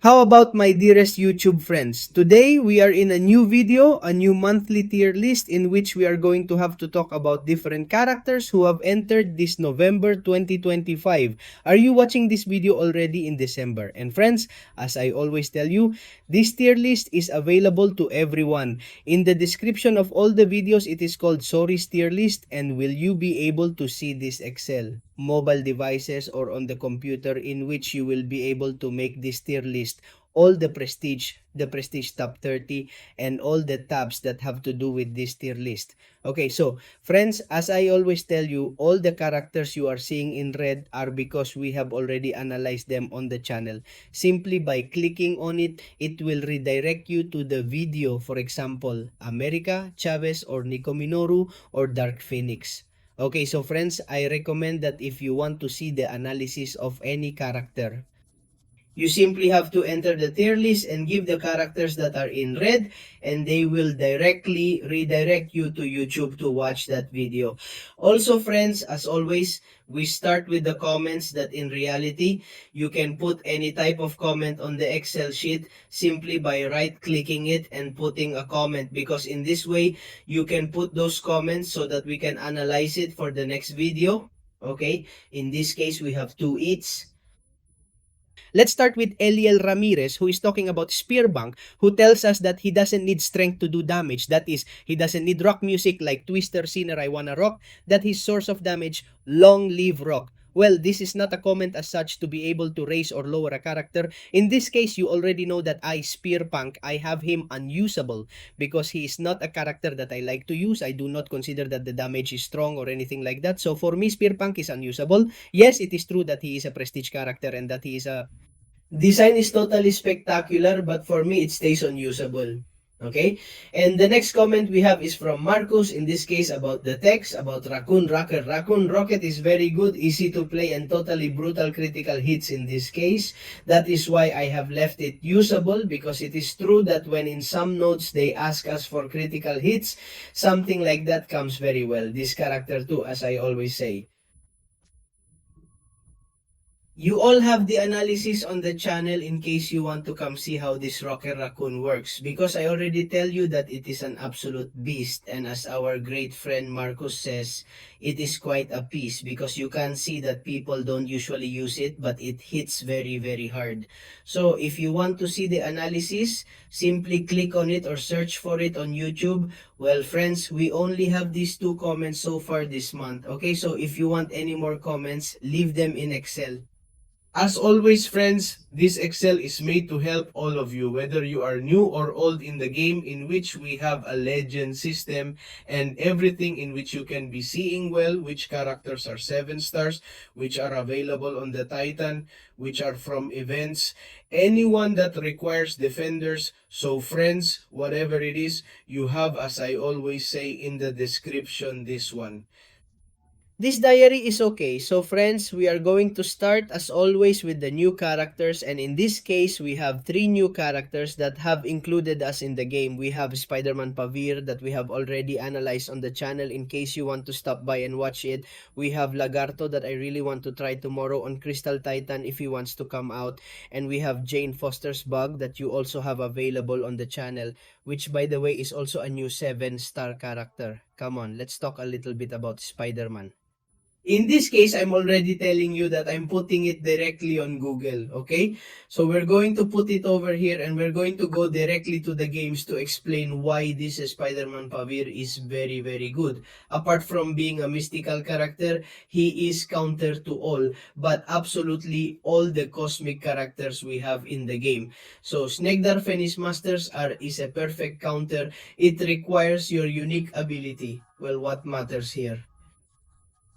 How about my dearest YouTube friends? Today we are in a new video, a new monthly tier list in which we are going to have to talk about different characters who have entered this November 2025. Are you watching this video already in December? And friends, as I always tell you, this tier list is available to everyone. In the description of all the videos, it is called TheShori's tier list, and will you be able to see this Excel? Mobile devices or on the computer in which you will be able to make this tier list, all the prestige top 30 and all the tabs that have to do with this tier list. Okay, so friends, as I always tell you, all the characters you are seeing in red are because we have already analyzed them on the channel. Simply by clicking on it, it will redirect you to the video, for example, America, Chavez, or Nico Minoru, or Dark Phoenix. Okay, so friends, I recommend that if you want to see the analysis of any character, you simply have to enter the tier list and give the characters that are in red, and they will directly redirect you to YouTube to watch that video. Also, friends, as always, we start with the comments that in reality, you can put any type of comment on the Excel sheet simply by right-clicking it and putting a comment, because in this way, you can put those comments so that we can analyze it for the next video. Okay, in this case, we have two each. Let's start with Eliel Ramirez, who is talking about Spearbank, who tells us that he doesn't need strength to do damage. That is, he doesn't need rock music like Twister, Sinner, I Wanna Rock. That his source of damage, long live rock. Well, this is not a comment as such to be able to raise or lower a character. In this case, you already know that Spearpunk, I have him unusable because he is not a character that I like to use. I do not consider that the damage is strong or anything like that. So for me, Spearpunk is unusable. Yes, it is true that he is a prestige character and that he is a design is totally spectacular, but for me, it stays unusable. Okay? And the next comment we have is from Marcus, in this case about the text, about Raccoon Rocket. Raccoon Rocket is very good, easy to play, and totally brutal critical hits in this case. That is why I have left it usable, because it is true that when in some notes they ask us for critical hits, something like that comes very well. This character too, as I always say. You all have the analysis on the channel in case you want to come see how this Rocket Raccoon works, because I already tell you that it is an absolute beast, and as our great friend Marcus says, it is quite a piece because you can see that people don't usually use it, but it hits very very hard. So if you want to see the analysis, simply click on it or search for it on YouTube. Well friends, we only have these two comments so far this month. Okay, so if you want any more comments, leave them in Excel. As always, friends, this Excel is made to help all of you, whether you are new or old in the game, in which we have a legend system and everything in which you can be seeing well which characters are 7 stars, which are available on the Titan, which are from events, anyone that requires defenders. So friends, whatever it is, you have, as I always say in the description, this one. This diary is okay. So friends, we are going to start as always with the new characters, and in this case, we have 3 new characters that have included us in the game. We have Spider-Man Pavitr that we have already analyzed on the channel in case you want to stop by and watch it. We have Lagarto that I really want to try tomorrow on Crystal Titan if he wants to come out, and we have Jane Foster's Bug that you also have available on the channel, which by the way is also a new 7-star character. Come on, let's talk a little bit about Spider-Man. In this case, I'm already telling you that I'm putting it directly on Google, okay? So we're going to put it over here and we're going to go directly to the games to explain why this Spider-Man Pavir is very, very good. Apart from being a mystical character, he is counter to all, but absolutely all the cosmic characters we have in the game. So Snegdar Fenris Masters is a perfect counter. It requires your unique ability. Well, what matters here?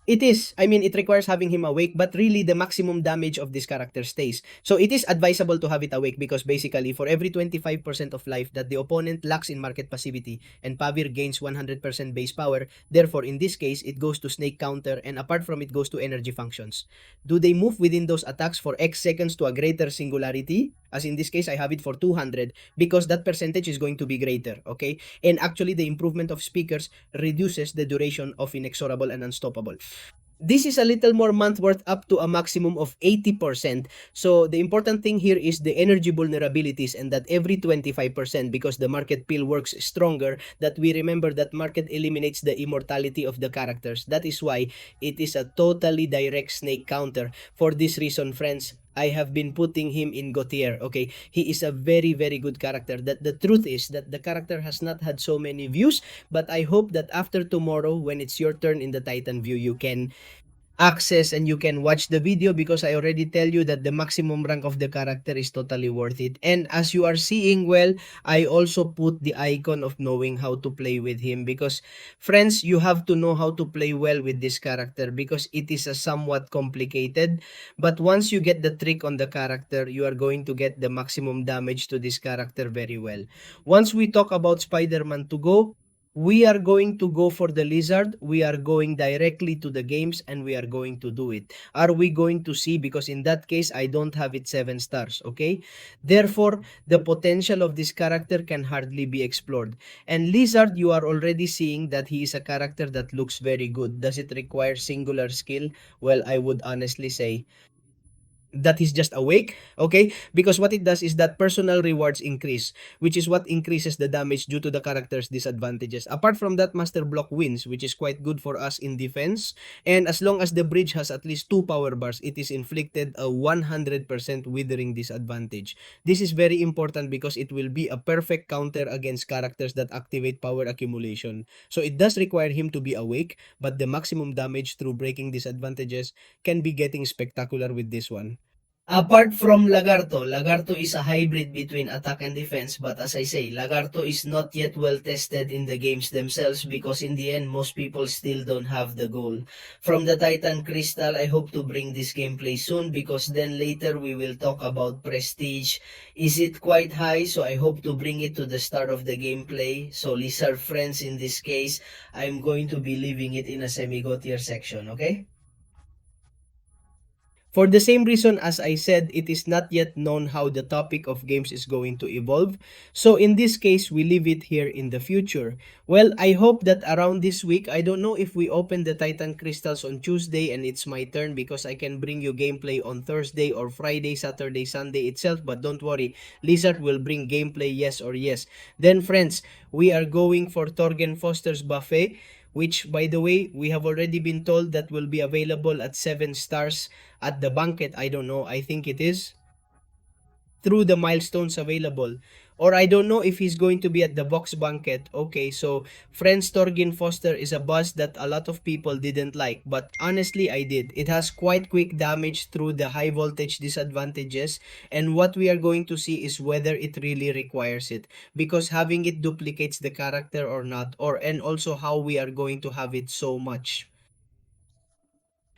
It is. I mean, it requires having him awake, but really the maximum damage of this character stays. So it is advisable to have it awake because basically for every 25% of life that the opponent lacks in market passivity and Pavir gains 100% base power, therefore in this case it goes to snake counter, and apart from it goes to energy functions. Do they move within those attacks for X seconds to a greater singularity? As in this case, I have it for 200 because that percentage is going to be greater, okay? And actually the improvement of speakers reduces the duration of inexorable and unstoppable. This is a little more month worth up to a maximum of 80%. So the important thing here is the energy vulnerabilities, and that every 25%, because the market pill works stronger, that we remember that market eliminates the immortality of the characters. That is why it is a totally direct snake counter. For this reason, friends, I have been putting him in Godtier. Okay, he is a very very good character. That the truth is that the character has not had so many views, but I hope that after tomorrow, when it's your turn in the Titan view, you can access and you can watch the video, because I already tell you that the maximum rank of the character is totally worth it. And as you are seeing, well, I also put the icon of knowing how to play with him, because friends, you have to know how to play well with this character, because it is a somewhat complicated, but once you get the trick on the character, you are going to get the maximum damage to this character very well. Once we talk about Spider-Man to go, we are going to go for the lizard. We are going directly to the games and we are going to do it. Are we going to see? Because in that case, I don't have it 7 stars, okay? Therefore, the potential of this character can hardly be explored. And lizard, you are already seeing that he is a character that looks very good. Does it require singular skill? Well, I would honestly say that he's just awake, okay? Because what it does is that personal rewards increase, which is what increases the damage due to the character's disadvantages. Apart from that, master block wins, which is quite good for us in defense. And as long as the bridge has at least 2 power bars, it is inflicted a 100% withering disadvantage. This is very important because it will be a perfect counter against characters that activate power accumulation. So it does require him to be awake, but the maximum damage through breaking disadvantages can be getting spectacular with this one. Apart from Lagarto, Lagarto is a hybrid between attack and defense, but as I say, Lagarto is not yet well tested in the games themselves, because in the end, most people still don't have the goal. From the Titan Crystal, I hope to bring this gameplay soon, because then later we will talk about Prestige. Is it quite high? So I hope to bring it to the start of the gameplay. So Lizard friends, in this case, I'm going to be leaving it in a semi-go tier section, okay? For the same reason as I said, it is not yet known how the topic of games is going to evolve. So in this case, we leave it here in the future. Well, I hope that around this week, I don't know if we open the Titan Crystals on Tuesday and it's my turn, because I can bring you gameplay on Thursday or Friday, Saturday, Sunday itself. But don't worry, Lizard will bring gameplay, yes or yes. Then friends, we are going for Torgen Foster's Buffet, which by the way, we have already been told that will be available at 7 stars at the banquet. I don't know, I think it is through the milestones available. Or I don't know if he's going to be at the box banquet. Okay, so Friends Torgin Foster is a boss that a lot of people didn't like, but honestly I did. It has quite quick damage through the high voltage disadvantages, and what we are going to see is whether it really requires it, because having it duplicates the character or not, or and also how we are going to have it so much.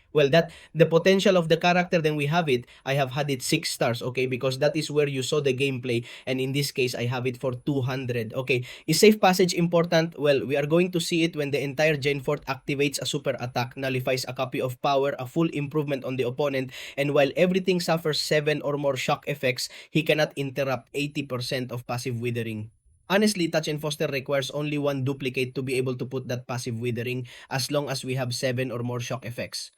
Well, that the potential of the character, then we have it. I have had it 6 stars, okay, because that is where you saw the gameplay, and in this case I have it for 200. Okay, is safe passage important? Well, we are going to see it when the entire Gen Fort activates a super attack, nullifies a copy of power, a full improvement on the opponent, and while everything suffers 7 or more shock effects, he cannot interrupt 80% of passive withering. Honestly, Touch and Foster requires only one duplicate to be able to put that passive withering, as long as we have 7 or more shock effects.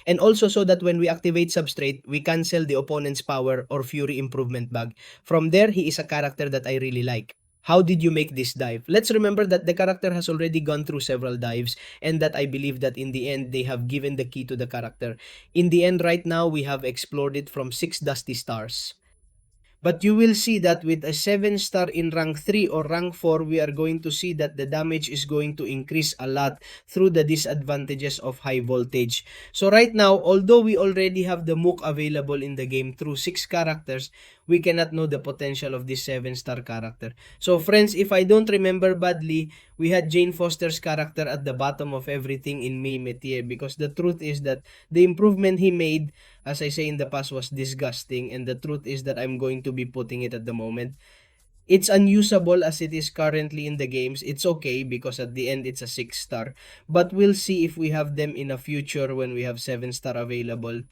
And also so that when we activate Substrate, we cancel the opponent's power or Fury improvement bag. From there, he is a character that I really like. How did you make this dive? Let's remember that the character has already gone through several dives, and that I believe that in the end, they have given the key to the character. In the end, right now, we have explored it from 6 Dusty Stars. But you will see that with a 7 star in rank 3 or rank 4, we are going to see that the damage is going to increase a lot through the disadvantages of high voltage. So right now, although we already have the MOOC available in the game through 6 characters, we cannot know the potential of this 7 star character. So friends, if I don't remember badly, we had Jane Foster's character at the bottom of everything in Metier, because the truth is that the improvement he made, as I say in the past, was disgusting, and the truth is that I'm going to be putting it at the moment. It's unusable as it is currently in the games. It's okay because at the end it's a 6 star. But we'll see if we have them in a future when we have 7 star available.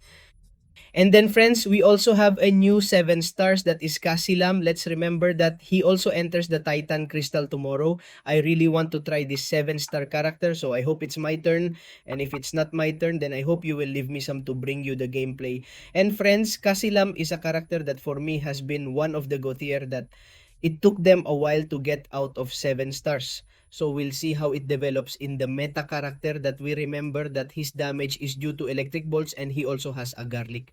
And then friends, we also have a new 7 stars that is Kasilam. Let's remember that he also enters the Titan Crystal tomorrow. I really want to try this 7-star character, so I hope it's my turn. And if it's not my turn, then I hope you will leave me some to bring you the gameplay. And friends, Kasilam is a character that for me has been one of the Godtier that it took them a while to get out of 7 stars. So we'll see how it develops in the meta character that we remember that his damage is due to electric bolts and he also has a garlic.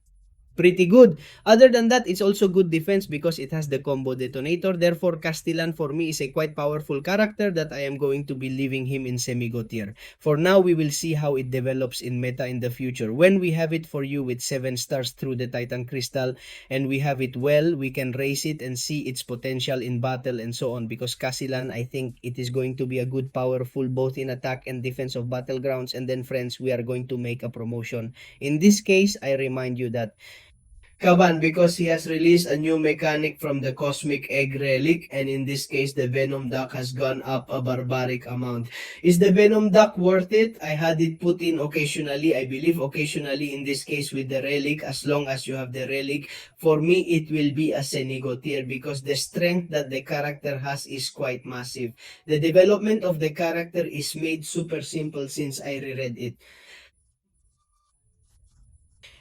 Pretty good. Other than that, it's also good defense because it has the combo detonator. Therefore, Castellan for me is a quite powerful character that I am going to be leaving him in semi-go tier. For now, we will see how it develops in meta in the future. When we have it for you with 7 stars through the Titan Crystal and we have it well, we can raise it and see its potential in battle and so on. Because Castellan, I think it is going to be a good powerful both in attack and defense of battlegrounds. And then friends, we are going to make a promotion. In this case, I remind you that Kaban because he has released a new mechanic from the Cosmic Egg Relic, and in this case, the Venom Duck has gone up a barbaric amount. Is the Venom Duck worth it? I had it put in occasionally, I believe occasionally in this case with the Relic, as long as you have the Relic. For me, it will be a Senigo tier because the strength that the character has is quite massive. The development of the character is made super simple since I reread it.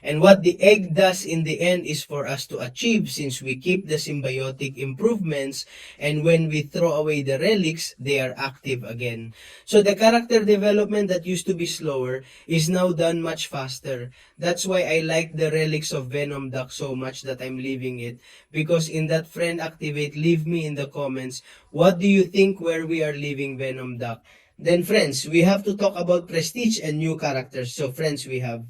And what the egg does in the end is for us to achieve since we keep the symbiotic improvements and when we throw away the relics, they are active again. So the character development that used to be slower is now done much faster. That's why I like the relics of Venom Duck so much that I'm leaving it. Because in that friend activate, leave me in the comments. What do you think where we are leaving Venom Duck? Then friends, we have to talk about prestige and new characters. So friends, we have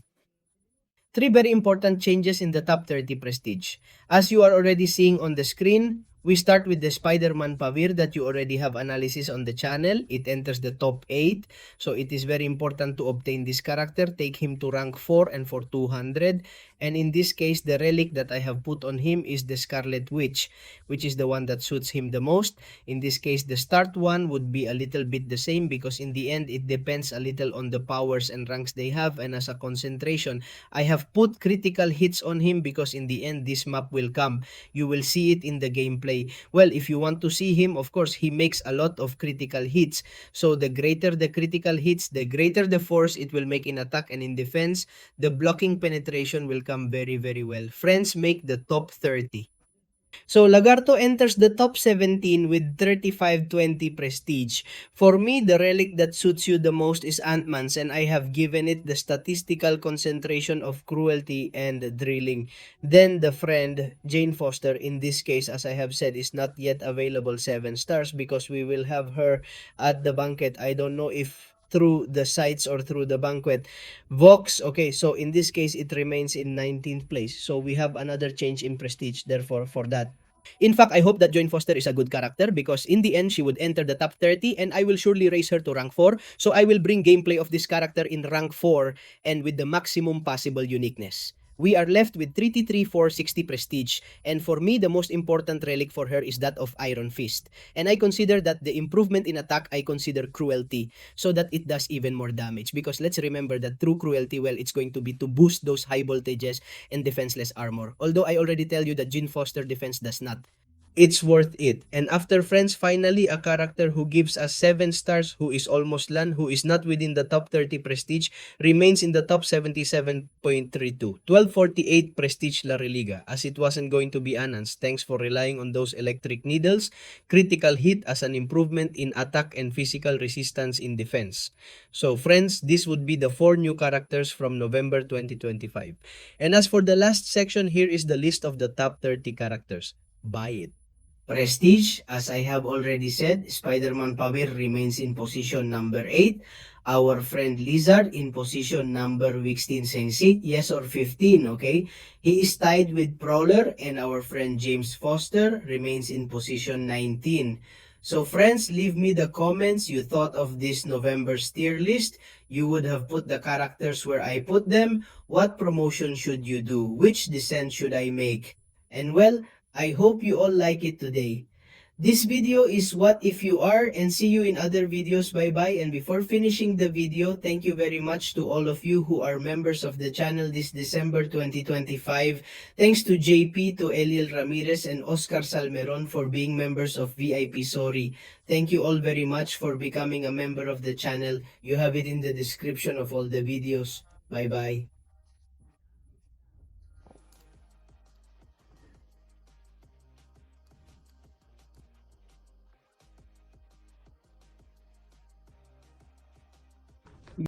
three very important changes in the top 30 prestige. As you are already seeing on the screen, we start with the Spider-Man Pavitr that you already have analysis on the channel. It enters the top 8. So it is very important to obtain this character. Take him to rank 4 and for 200. And in this case, the relic that I have put on him is the Scarlet Witch, which is the one that suits him the most. In this case, the start one would be a little bit the same because in the end, it depends a little on the powers and ranks they have. And as a concentration, I have put critical hits on him because in the end, this map will come. You will see it in the gameplay. Well, if you want to see him, of course, he makes a lot of critical hits. So the greater the critical hits, the greater the force it will make in attack and in defense. The blocking penetration will come very, very well. Friends, make the top 30. So Lagarto enters the top 17 with 3520 prestige. For me, the relic that suits you the most is Ant-Man's and I have given it the statistical concentration of cruelty and drilling. Then the friend, Jane Foster, in this case, as I have said, is not yet available 7 stars because we will have her at the banquet. I don't know if through the sites or through the banquet. Vox, okay, so in this case, it remains in 19th place. So we have another change in prestige, therefore, for that. In fact, I hope that Joan Foster is a good character because in the end, she would enter the top 30 and I will surely raise her to rank 4. So I will bring gameplay of this character in rank 4 and with the maximum possible uniqueness. We are left with 33460 prestige and for me the most important relic for her is that of Iron Fist. And I consider that the improvement in attack I consider cruelty so that it does even more damage because let's remember that through cruelty, well, it's going to be to boost those high voltages and defenseless armor. Although I already tell you that Jean Foster defense does not. It's worth it. And after Friends, finally, a character who gives us 7 stars, who is almost LAN, who is not within the top 30 prestige, remains in the top 77.32. 1248 prestige La Religa, as it wasn't going to be Anans. Thanks for relying on those electric needles. Critical hit as an improvement in attack and physical resistance in defense. So friends, this would be the 4 new characters from November 2025. And as for the last section, here is the list of the top 30 characters. Buy it. Prestige, as I have already said, Spider-Man Pavir remains in position number 8. Our friend Lizard in position number 16 Sensi, yes or 15, okay? He is tied with Prowler and our friend James Foster remains in position 19. So friends, leave me the comments you thought of this November's tier list. You would have put the characters where I put them. What promotion should you do? Which descent should I make? And well, I hope you all like it today. This video is what if you are, and see you in other videos. Bye bye. And before finishing the video, thank you very much to all of you who are members of the channel this December 2025. Thanks to JP, to Eliel Ramirez, and Oscar Salmeron for being members of VIP Sorry. Thank you all very much for becoming a member of the channel. You have it in the description of all the videos. Bye bye.